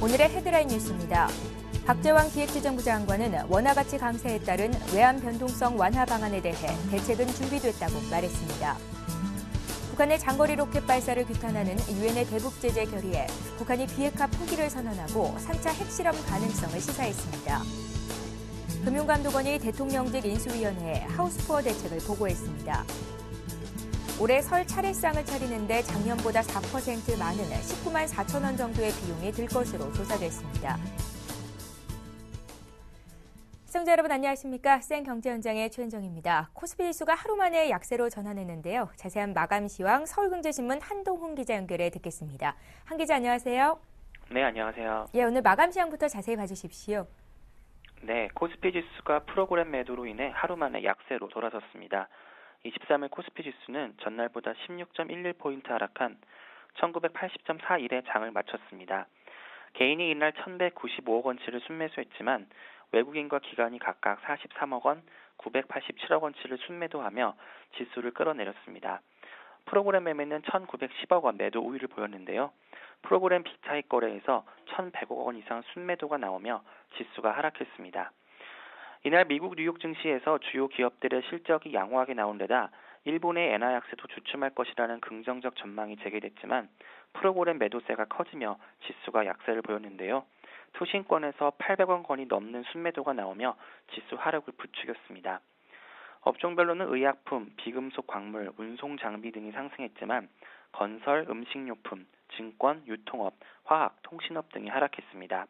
오늘의 헤드라인 뉴스입니다. 박재원 기획재정부 장관은 원화 가치 강세에 따른 외환 변동성 완화 방안에 대해 대책은 준비됐다고 말했습니다. 북한의 장거리 로켓 발사를 규탄하는 유엔의 대북 제재 결의에 북한이 비핵화 포기를 선언하고 3차 핵실험 가능성을 시사했습니다. 금융감독원이 대통령직 인수위원회에 하우스푸어 대책을 보고했습니다. 올해 설 차례상을 차리는데 작년보다 4% 많은 19만 4천 원 정도의 비용이 들 것으로 조사됐습니다. 시청자 여러분 안녕하십니까? 생경제 현장의 최은정입니다. 코스피 지수가 하루 만에 약세로 전환했는데요. 자세한 마감 시황 서울경제신문 한동훈 기자 연결해 듣겠습니다. 한 기자 안녕하세요. 네, 안녕하세요. 예, 오늘 마감 시황부터 자세히 봐주십시오. 네, 코스피 지수가 프로그램 매도로 인해 하루 만에 약세로 돌아섰습니다. 23일 코스피 지수는 전날보다 16.11포인트 하락한 1980.41에 장을 마쳤습니다. 개인이 이날 1195억 원치를 순매수했지만 외국인과 기관이 각각 43억 원, 987억 원치를 순매도하며 지수를 끌어내렸습니다. 프로그램 매매는 1910억 원 매도 우위를 보였는데요. 프로그램 비차익 거래에서 1100억 원 이상 순매도가 나오며 지수가 하락했습니다. 이날 미국 뉴욕 증시에서 주요 기업들의 실적이 양호하게 나온 데다 일본의 엔화 약세도 주춤할 것이라는 긍정적 전망이 제기됐지만 프로그램 매도세가 커지며 지수가 약세를 보였는데요. 투신권에서 800원 넘는 순매도가 나오며 지수 하락을 부추겼습니다. 업종별로는 의약품, 비금속 광물, 운송 장비 등이 상승했지만 건설, 음식료품, 증권, 유통업, 화학, 통신업 등이 하락했습니다.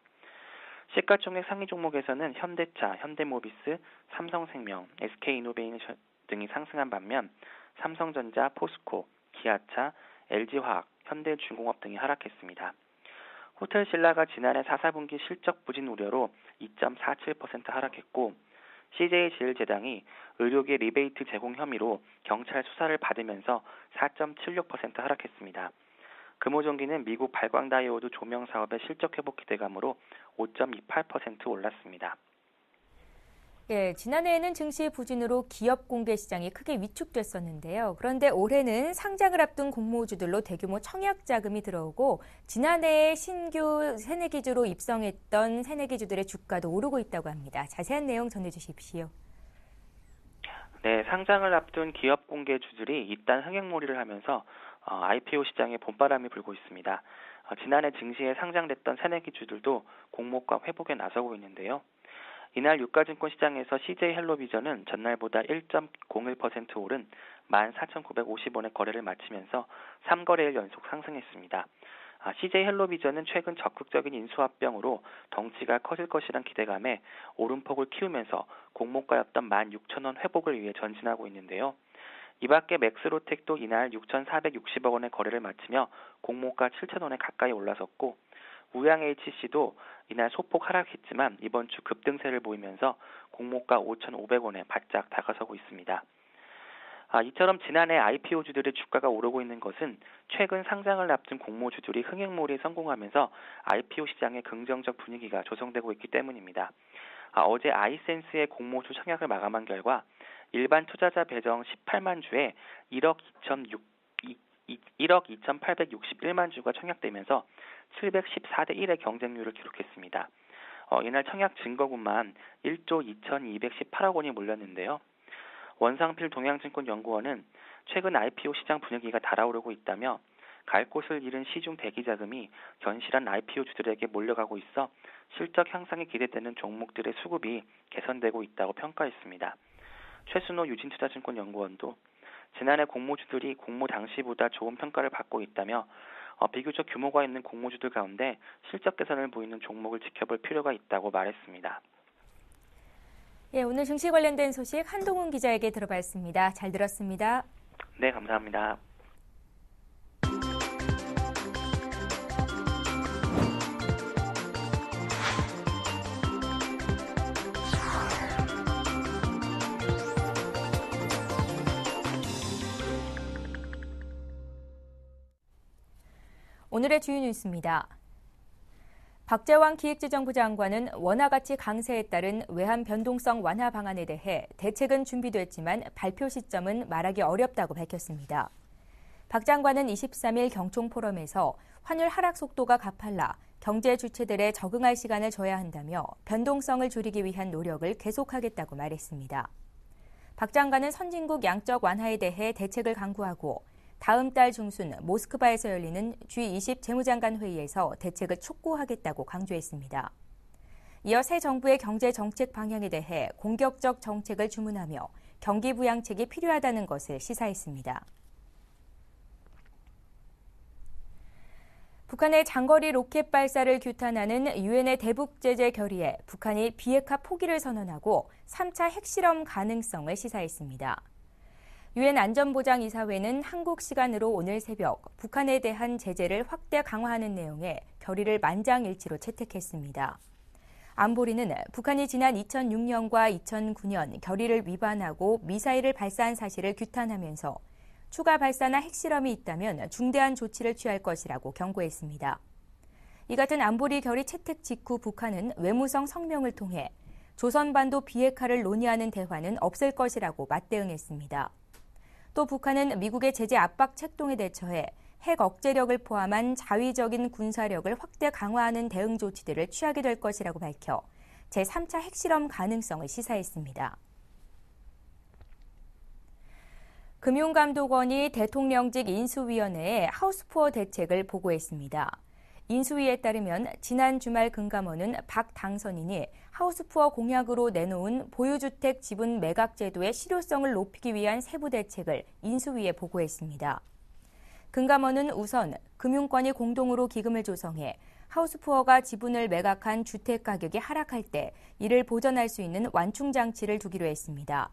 시가총액 상위 종목에서는 현대차, 현대모비스, 삼성생명, SK이노베이션 등이 상승한 반면 삼성전자, 포스코, 기아차, LG화학, 현대중공업 등이 하락했습니다. 호텔신라가 지난해 4사분기 실적 부진 우려로 2.47% 하락했고 CJ제일제당이 의료계 리베이트 제공 혐의로 경찰 수사를 받으면서 4.76% 하락했습니다. 금호전기는 미국 발광다이오드 조명 사업의 실적 회복 기대감으로 5.28% 올랐습니다. 예, 지난해에는 증시 부진으로 기업 공개 시장이 크게 위축됐었는데요. 그런데 올해는 상장을 앞둔 공모주들로 대규모 청약 자금이 들어오고 지난해에 신규 새내기주로 입성했던 새내기주들의 주가도 오르고 있다고 합니다. 자세한 내용 전해주십시오. 네, 상장을 앞둔 기업 공개주들이 잇단 흥행몰이를 하면서 IPO 시장에 봄바람이 불고 있습니다. 지난해 증시에 상장됐던 새내기주들도 공모가 회복에 나서고 있는데요. 이날 유가증권 시장에서 CJ헬로비전은 전날보다 1.01% 오른 14,950원의 거래를 마치면서 3거래일 연속 상승했습니다. CJ헬로비전은 최근 적극적인 인수합병으로 덩치가 커질 것이란 기대감에 오름폭을 키우면서 공모가였던 16,000원 회복을 위해 전진하고 있는데요. 이 밖에 맥스로텍도 이날 6,460억 원의 거래를 마치며 공모가 7,000원에 가까이 올라섰고 우양HC도 이날 소폭 하락했지만 이번 주 급등세를 보이면서 공모가 5,500원에 바짝 다가서고 있습니다. 이처럼 지난해 IPO주들의 주가가 오르고 있는 것은 최근 상장을 앞둔 공모주들이 흥행몰이에 성공하면서 IPO 시장의 긍정적 분위기가 조성되고 있기 때문입니다. 어제 아이센스의 공모주 청약을 마감한 결과 일반 투자자 배정 18만 주에 1억 2,861만 주가 청약되면서 714대 1의 경쟁률을 기록했습니다. 이날 청약 증거금만 1조 2,218억 원이 몰렸는데요. 원상필 동양증권연구원은 최근 IPO 시장 분위기가 달아오르고 있다며 갈 곳을 잃은 시중 대기자금이 견실한 IPO주들에게 몰려가고 있어 실적 향상이 기대되는 종목들의 수급이 개선되고 있다고 평가했습니다. 최순호 유진투자증권연구원도 지난해 공모주들이 공모 당시보다 좋은 평가를 받고 있다며 비교적 규모가 있는 공모주들 가운데 실적 개선을 보이는 종목을 지켜볼 필요가 있다고 말했습니다. 예, 오늘 증시 관련된 소식 한동훈 기자에게 들어봤습니다. 잘 들었습니다. 네, 감사합니다. 오늘의 주요 뉴스입니다. 박재원 기획재정부 장관은 원화 가치 강세에 따른 외환 변동성 완화 방안에 대해 대책은 준비됐지만 발표 시점은 말하기 어렵다고 밝혔습니다. 박 장관은 23일 경총 포럼에서 환율 하락 속도가 가팔라 경제 주체들에 적응할 시간을 줘야 한다며 변동성을 줄이기 위한 노력을 계속하겠다고 말했습니다. 박 장관은 선진국 양적 완화에 대해 대책을 강구하고 다음 달 중순 모스크바에서 열리는 G20 재무장관 회의에서 대책을 촉구하겠다고 강조했습니다. 이어 새 정부의 경제 정책 방향에 대해 공격적 정책을 주문하며 경기 부양책이 필요하다는 것을 시사했습니다. 북한의 장거리 로켓 발사를 규탄하는 유엔의 대북 제재 결의에 북한이 비핵화 포기를 선언하고 3차 핵실험 가능성을 시사했습니다. 유엔 안전보장이사회는 한국 시간으로 오늘 새벽 북한에 대한 제재를 확대 강화하는 내용의 결의를 만장일치로 채택했습니다. 안보리는 북한이 지난 2006년과 2009년 결의를 위반하고 미사일을 발사한 사실을 규탄하면서 추가 발사나 핵실험이 있다면 중대한 조치를 취할 것이라고 경고했습니다. 이 같은 안보리 결의 채택 직후 북한은 외무성 성명을 통해 조선반도 비핵화를 논의하는 대화는 없을 것이라고 맞대응했습니다. 또 북한은 미국의 제재 압박 책동에 대처해 핵 억제력을 포함한 자위적인 군사력을 확대 강화하는 대응 조치들을 취하게 될 것이라고 밝혀 제3차 핵실험 가능성을 시사했습니다. 금융감독원이 대통령직 인수위원회에 하우스푸어 대책을 보고했습니다. 인수위에 따르면 지난 주말 금감원은 박 당선인이 하우스푸어 공약으로 내놓은 보유주택 지분 매각 제도의 실효성을 높이기 위한 세부 대책을 인수위에 보고했습니다. 금감원은 우선 금융권이 공동으로 기금을 조성해 하우스푸어가 지분을 매각한 주택 가격이 하락할 때 이를 보전할 수 있는 완충 장치를 두기로 했습니다.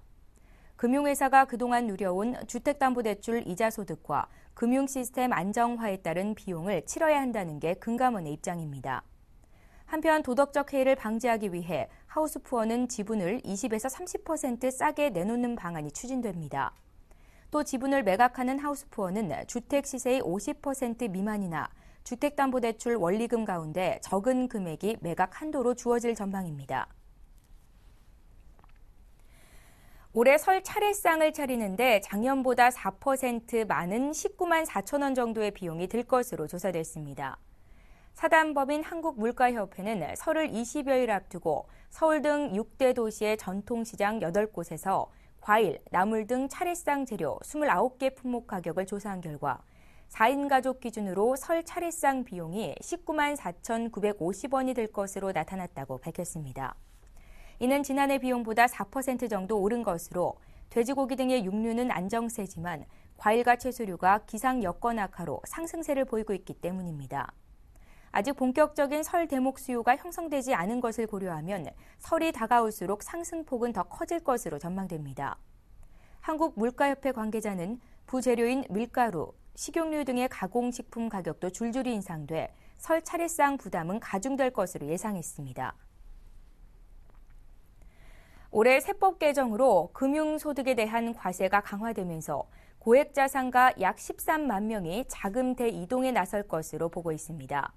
금융회사가 그동안 누려온 주택담보대출 이자 소득과 금융시스템 안정화에 따른 비용을 치러야 한다는 게 금감원의 입장입니다. 한편 도덕적 해이를 방지하기 위해 하우스푸어는 지분을 20에서 30% 싸게 내놓는 방안이 추진됩니다. 또 지분을 매각하는 하우스푸어는 주택 시세의 50% 미만이나 주택담보대출 원리금 가운데 적은 금액이 매각 한도로 주어질 전망입니다. 올해 설 차례상을 차리는데 작년보다 4% 많은 19만 4천 원 정도의 비용이 들 것으로 조사됐습니다. 사단법인 한국물가협회는 설을 20여일 앞두고 서울 등 6대 도시의 전통시장 8곳에서 과일, 나물 등 차례상 재료 29개 품목 가격을 조사한 결과 4인 가족 기준으로 설 차례상 비용이 19만 4,950원이 들 것으로 나타났다고 밝혔습니다. 이는 지난해 비용보다 4% 정도 오른 것으로 돼지고기 등의 육류는 안정세지만 과일과 채소류가 기상 여건 악화로 상승세를 보이고 있기 때문입니다. 아직 본격적인 설 대목 수요가 형성되지 않은 것을 고려하면 설이 다가올수록 상승폭은 더 커질 것으로 전망됩니다. 한국물가협회 관계자는 부재료인 밀가루, 식용유 등의 가공식품 가격도 줄줄이 인상돼 설 차례상 부담은 가중될 것으로 예상했습니다. 올해 세법 개정으로 금융소득에 대한 과세가 강화되면서 고액자산가 약 13만 명이 자금 대이동에 나설 것으로 보고 있습니다.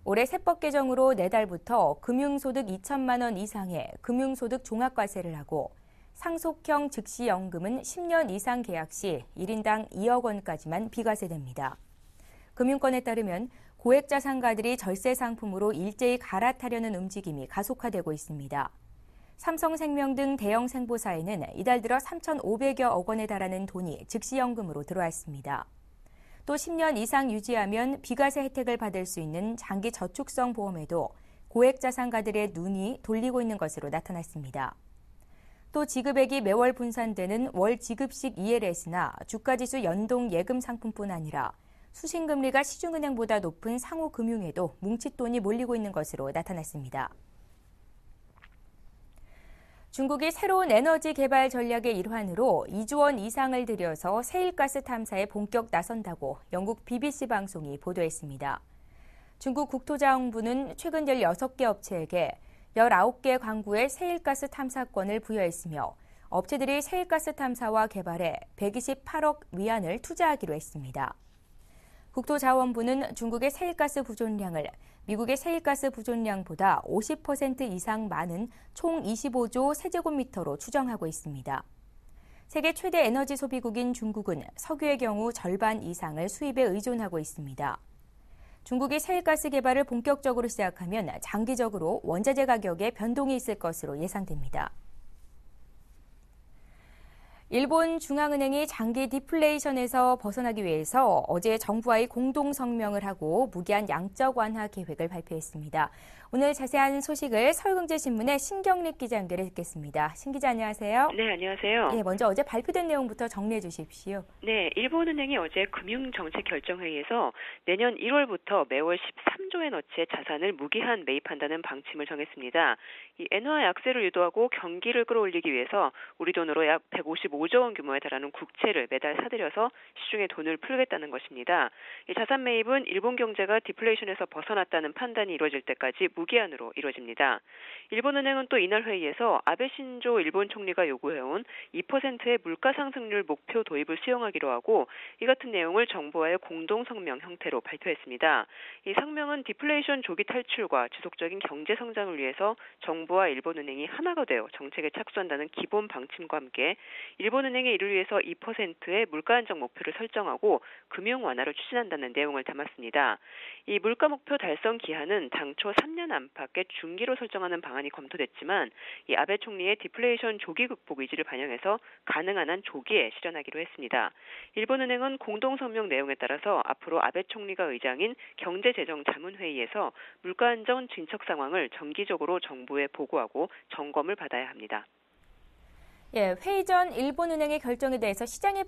올해 세법 개정으로 내달부터 금융소득 2천만 원 이상의 금융소득 종합과세를 하고 상속형 즉시연금은 10년 이상 계약 시 1인당 2억 원까지만 비과세됩니다. 금융권에 따르면 고액자산가들이 절세 상품으로 일제히 갈아타려는 움직임이 가속화되고 있습니다. 삼성생명 등 대형 생보사에는 이달 들어 3,500여억 원에 달하는 돈이 즉시연금으로 들어왔습니다. 또 10년 이상 유지하면 비과세 혜택을 받을 수 있는 장기 저축성 보험에도 고액자산가들의 눈이 돌리고 있는 것으로 나타났습니다. 또 지급액이 매월 분산되는 월 지급식 ELS나 주가지수 연동 예금 상품뿐 아니라 수신금리가 시중은행보다 높은 상호금융에도 뭉칫돈이 몰리고 있는 것으로 나타났습니다. 중국이 새로운 에너지 개발 전략의 일환으로 2조 원 이상을 들여서 세일가스 탐사에 본격 나선다고 영국 BBC 방송이 보도했습니다. 중국 국토자원부는 최근 16개 업체에게 19개 광구의 세일가스 탐사권을 부여했으며 업체들이 세일가스 탐사와 개발에 128억 위안을 투자하기로 했습니다. 국토자원부는 중국의 세일가스 부존량을 미국의 세일가스 부존량보다 50% 이상 많은 총 25조 세제곱미터로 추정하고 있습니다. 세계 최대 에너지 소비국인 중국은 석유의 경우 절반 이상을 수입에 의존하고 있습니다. 중국이 셰일가스 개발을 본격적으로 시작하면 장기적으로 원자재 가격에 변동이 있을 것으로 예상됩니다. 일본 중앙은행이 장기 디플레이션에서 벗어나기 위해서 어제 정부와의 공동 성명을 하고 무기한 양적 완화 계획을 발표했습니다. 오늘 자세한 소식을 서울경제신문의 신경립 기자 연결해 듣겠습니다. 신 기자 안녕하세요. 네, 안녕하세요. 네, 먼저 어제 발표된 내용부터 정리해 주십시오. 네, 일본은행이 어제 금융정책결정회의에서 내년 1월부터 매월 13조 엔어치의 자산을 무기한 매입한다는 방침을 정했습니다. 이 엔화 약세를 유도하고 경기를 끌어올리기 위해서 우리 돈으로 약 155조 원 규모에 달하는 국채를 매달 사들여서 시중에 돈을 풀겠다는 것입니다. 이 자산 매입은 일본 경제가 디플레이션에서 벗어났다는 판단이 이루어질 때까지 무기한으로 이루어집니다. 일본은행은 또 이날 회의에서 아베 신조 일본 총리가 요구해온 2%의 물가 상승률 목표 도입을 수용하기로 하고 이 같은 내용을 정부와의 공동 성명 형태로 발표했습니다. 이 성명은 디플레이션 조기 탈출과 지속적인 경제 성장을 위해서 정부와 일본은행이 하나가 되어 정책에 착수한다는 기본 방침과 함께 일본은행이 이를 위해서 2%의 물가 안정 목표를 설정하고 금융 완화를 추진한다는 내용을 담았습니다. 이 물가 목표 달성 기한은 당초 3년 안팎의 중기로 설정하는 방안이 검토됐지만 이 아베 총리의 디플레이션 조기 극복 의지를 반영해서 가능한 한 조기에 실현하기로 했습니다. 일본은행은 공동성명 내용에 따라서 앞으로 아베 총리가 의장인 경제재정자문회의에서 물가 안정 진척 상황을 정기적으로 정부에 보고하고 점검을 받아야 합니다. 예, 회의 전 일본은행의 결정에 대해서 시장의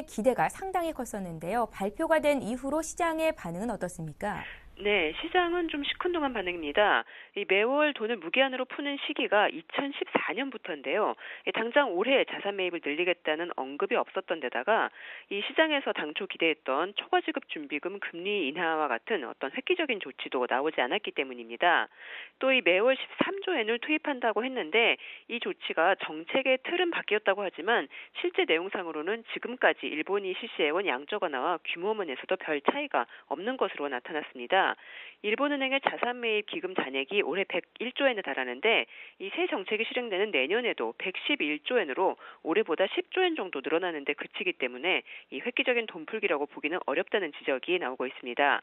기대가 상당히 컸었는데요. 발표가 된 이후로 시장의 반응은 어떻습니까? 네, 시장은 좀 시큰둥한 반응입니다. 이 매월 돈을 무기한으로 푸는 시기가 2014년부터인데요. 당장 올해 자산 매입을 늘리겠다는 언급이 없었던 데다가 이 시장에서 당초 기대했던 초과지급 준비금 금리 인하와 같은 어떤 획기적인 조치도 나오지 않았기 때문입니다. 또 이 매월 13조엔을 투입한다고 했는데 이 조치가 정책의 틀은 바뀌었다고 하지만 실제 내용상으로는 지금까지 일본이 실시해온 양적 완화와 규모면에서도 별 차이가 없는 것으로 나타났습니다. 일본은행의 자산 매입 기금 잔액이 올해 101조엔에 달하는데 이 새 정책이 실행되는 내년에도 111조엔으로 올해보다 10조엔 정도 늘어나는데 그치기 때문에 이 획기적인 돈풀기라고 보기는 어렵다는 지적이 나오고 있습니다.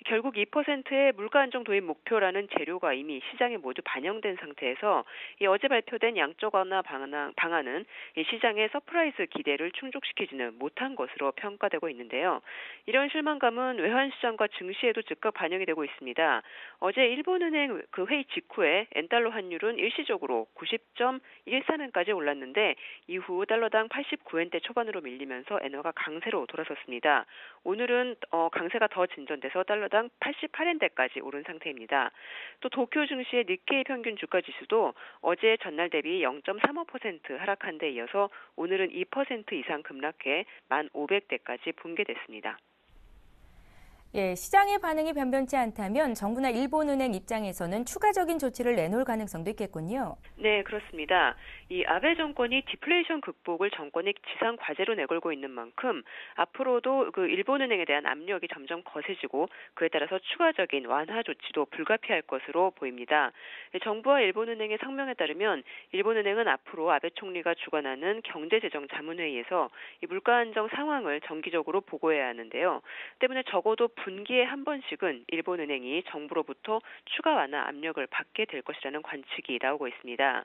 결국 2%의 물가 안정 도입 목표라는 재료가 이미 시장에 모두 반영된 상태에서 이 어제 발표된 양적 완화 방안은 이 시장의 서프라이즈 기대를 충족시키지는 못한 것으로 평가되고 있는데요. 이런 실망감은 외환시장과 증시에도 즉각 반영이 되고 있습니다. 어제 일본은행 그 회의 직후에 엔달러 환율은 일시적으로 90.14엔까지 올랐는데 이후 달러당 89엔대 초반으로 밀리면서 엔화가 강세로 돌아섰습니다. 오늘은 강세가 더 진전돼서 달러당 88엔대까지 오른 상태입니다. 또 도쿄 증시의 니케이 평균 주가 지수도 어제 전날 대비 0.35% 하락한 데 이어서 오늘은 2% 이상 급락해 1,500대까지 붕괴됐습니다. 예, 시장의 반응이 변변치 않다면 정부나 일본은행 입장에서는 추가적인 조치를 내놓을 가능성도 있겠군요. 네, 그렇습니다. 이 아베 정권이 디플레이션 극복을 정권의 지상 과제로 내걸고 있는 만큼 앞으로도 그 일본은행에 대한 압력이 점점 거세지고 그에 따라서 추가적인 완화 조치도 불가피할 것으로 보입니다. 정부와 일본은행의 성명에 따르면 일본은행은 앞으로 아베 총리가 주관하는 경제재정자문회의에서 이 물가 안정 상황을 정기적으로 보고해야 하는데요. 때문에 적어도 분기에 한 번씩은 일본은행이 정부로부터 추가 완화 압력을 받게 될 것이라는 관측이 나오고 있습니다.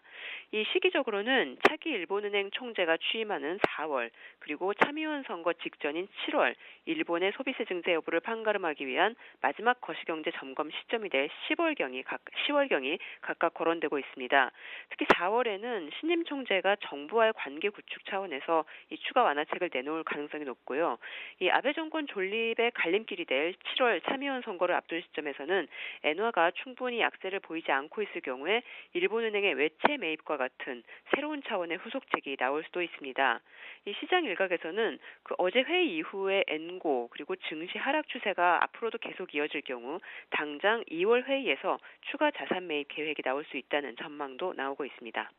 이 시기적으로는 차기 일본은행 총재가 취임하는 4월 그리고 참의원 선거 직전인 7월 일본의 소비세 증세 여부를 판가름하기 위한 마지막 거시경제 점검 시점이 될 10월경이 각각 거론되고 있습니다. 특히 4월에는 신임 총재가 정부와의 관계 구축 차원에서 이 추가 완화책을 내놓을 가능성이 높고요. 이 아베 정권 존립의 갈림길이 될 7월 참의원 선거를 앞둔 시점에서는 엔화가 충분히 약세를 보이지 않고 있을 경우에 일본은행의 외채 매입과 같은 새로운 차원의 후속책이 나올 수도 있습니다. 이 시장 일각에서는 그 어제 회의 이후에 엔고 그리고 증시 하락 추세가 앞으로도 계속 이어질 경우 당장 2월 회의에서 추가 자산 매입 계획이 나올 수 있다는 전망도 나오고 있습니다.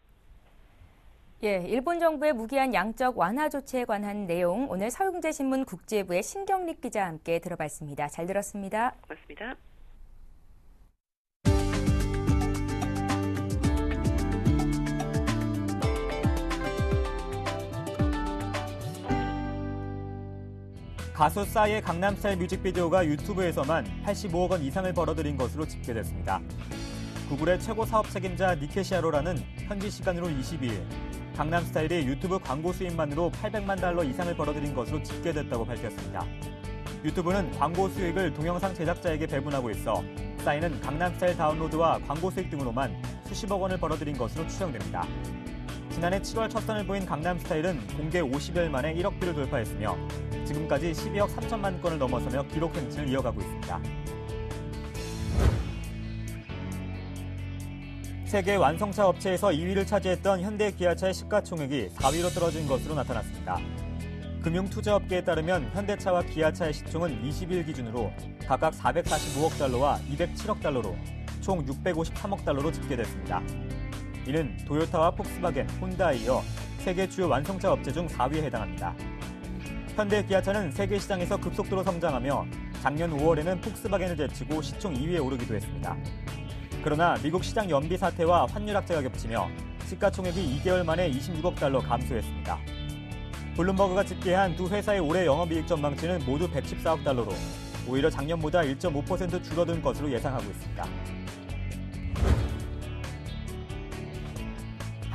예, 일본 정부의 무기한 양적 완화 조치에 관한 내용 오늘 서울경제신문 국제부의 신경립 기자와 함께 들어봤습니다. 잘 들었습니다. 고맙습니다. 가수 싸이의 강남스타일 뮤직비디오가 유튜브에서만 85억 원 이상을 벌어들인 것으로 집계됐습니다. 구글의 최고 사업 책임자 니케시아로라는 현지 시간으로 22일 강남스타일이 유튜브 광고 수입만으로 800만 달러 이상을 벌어들인 것으로 집계됐다고 밝혔습니다. 유튜브는 광고 수익을 동영상 제작자에게 배분하고 있어 싸이는 강남스타일 다운로드와 광고 수익 등으로만 수십억 원을 벌어들인 것으로 추정됩니다. 지난해 7월 첫 선을 보인 강남스타일은 공개 50여일 만에 1억 뷰를 돌파했으며 지금까지 12억 3천만 건을 넘어서며 기록 행진을 이어가고 있습니다. 세계 완성차 업체에서 2위를 차지했던 현대 기아차의 시가총액이 4위로 떨어진 것으로 나타났습니다. 금융투자업계에 따르면 현대차와 기아차의 시총은 20일 기준으로 각각 445억 달러와 207억 달러로 총 653억 달러로 집계됐습니다. 이는 도요타와 폭스바겐, 혼다에 이어 세계 주요 완성차 업체 중 4위에 해당합니다. 현대 기아차는 세계 시장에서 급속도로 성장하며 작년 5월에는 폭스바겐을 제치고 시총 2위에 오르기도 했습니다. 그러나 미국 시장 연비 사태와 환율 악재가 겹치며 시가총액이 2개월 만에 26억 달러 감소했습니다. 블룸버그가 집계한 두 회사의 올해 영업이익 전망치는 모두 114억 달러로 오히려 작년보다 1.5% 줄어든 것으로 예상하고 있습니다.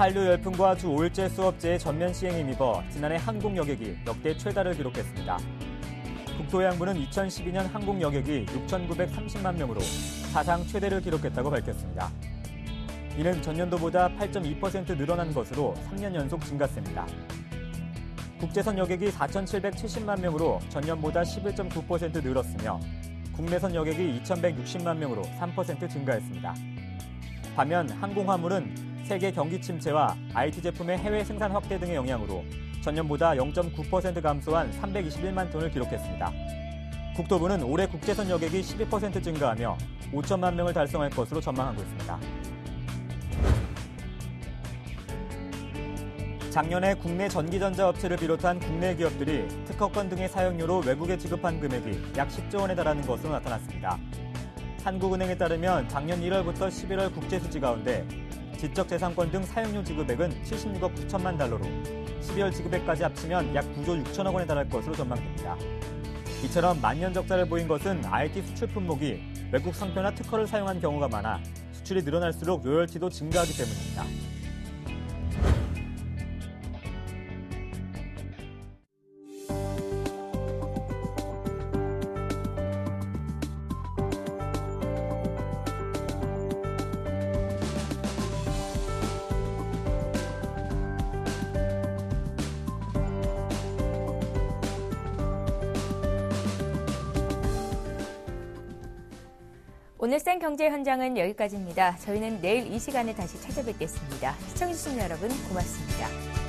한류 열풍과 주 5일제 수업제의 전면 시행에 힘입어 지난해 한국 여객이 역대 최다를 기록했습니다. 국토해양부는 2012년 한국 여객이 6,930만 명으로 사상 최대를 기록했다고 밝혔습니다. 이는 전년도보다 8.2% 늘어난 것으로 3년 연속 증가세입니다. 국제선 여객이 4,770만 명으로 전년보다 11.9% 늘었으며 국내선 여객이 2,160만 명으로 3% 증가했습니다. 반면 항공화물은 세계 경기 침체와 IT 제품의 해외 생산 확대 등의 영향으로 전년보다 0.9% 감소한 321만 톤을 기록했습니다. 국토부는 올해 국제선 여객이 12% 증가하며 5천만 명을 달성할 것으로 전망하고 있습니다. 작년에 국내 전기전자 업체를 비롯한 국내 기업들이 특허권 등의 사용료로 외국에 지급한 금액이 약 10조 원에 달하는 것으로 나타났습니다. 한국은행에 따르면 작년 1월부터 11월 국제수지 가운데 지적재산권 등 사용료 지급액은 76억 9천만 달러로 12월 지급액까지 합치면 약 9조 6천억 원에 달할 것으로 전망됩니다. 이처럼 만년 적자를 보인 것은 IT 수출 품목이 외국 상표나 특허를 사용한 경우가 많아 수출이 늘어날수록 로열티도 증가하기 때문입니다. 오늘 생경제 현장은 여기까지입니다. 저희는 내일 이 시간에 다시 찾아뵙겠습니다. 시청해주신 여러분 고맙습니다.